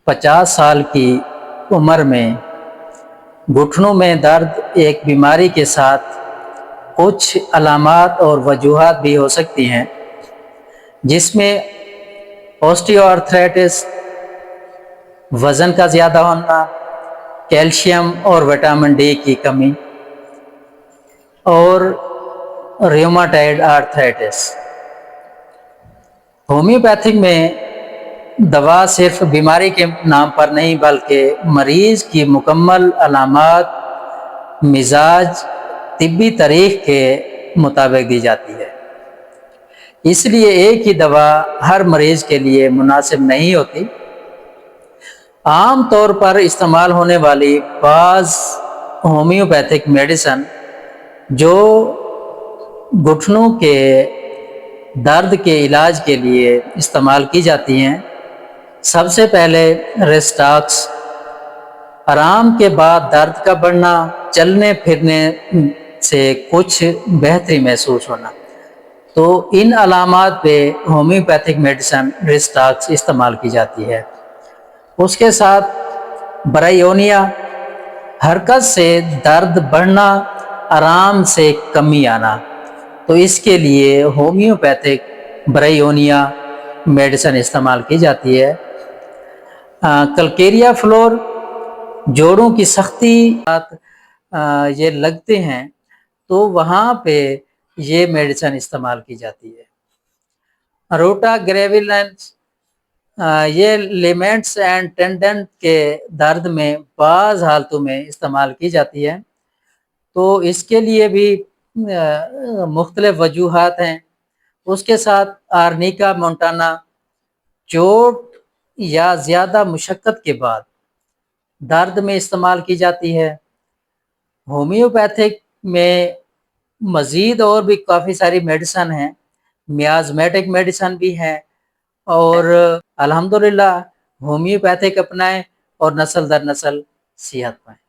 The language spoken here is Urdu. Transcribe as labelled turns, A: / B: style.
A: 50 سال کی عمر میں گھٹنوں میں درد ایک بیماری کے ساتھ کچھ علامات اور وجوہات بھی ہو سکتی ہیں، جس میں اوسٹیو آرتھرائٹس، وزن کا زیادہ ہونا، کیلشیم اور وٹامن ڈی کی کمی اور ریوماٹائڈ آرتھرائٹس۔ ہومیوپیتھک میں دوا صرف بیماری کے نام پر نہیں بلکہ مریض کی مکمل علامات، مزاج، طبی تاریخ کے مطابق دی جاتی ہے۔ اس لیے ایک ہی دوا ہر مریض کے لیے مناسب نہیں ہوتی۔ عام طور پر استعمال ہونے والی بعض ہومیوپیتھک میڈیسن جو گھٹنوں کے درد کے علاج کے لیے استعمال کی جاتی ہیں، سب سے پہلے ریسٹاکس، آرام کے بعد درد کا بڑھنا، چلنے پھرنے سے کچھ بہتری محسوس ہونا، تو ان علامات پہ ہومیوپیتھک میڈیسن ریسٹاکس استعمال کی جاتی ہے۔ اس کے ساتھ برائیونیا، حرکت سے درد بڑھنا، آرام سے کمی آنا، تو اس کے لیے ہومیوپیتھک برائیونیا میڈیسن استعمال کی جاتی ہے۔ کلکیریا فلور، جوڑوں کی سختی یہ لگتے ہیں تو وہاں پہ یہ میڈیسن استعمال کی جاتی ہے۔ روٹا گریویلنس، یہ لیمنٹس اینڈ ٹینڈن کے درد میں بعض حالتوں میں استعمال کی جاتی ہے، تو اس کے لیے بھی مختلف وجوہات ہیں۔ اس کے ساتھ آرنیکا مونٹانا، چوٹ یا زیادہ مشقت کے بعد درد میں استعمال کی جاتی ہے۔ ہومیوپیتھک میں مزید اور بھی کافی ساری میڈیسن ہیں، میازمیٹک میڈیسن بھی ہیں، اور الحمدللہ ہومیوپیتھک اپنائیں اور نسل در نسل صحت پائیں۔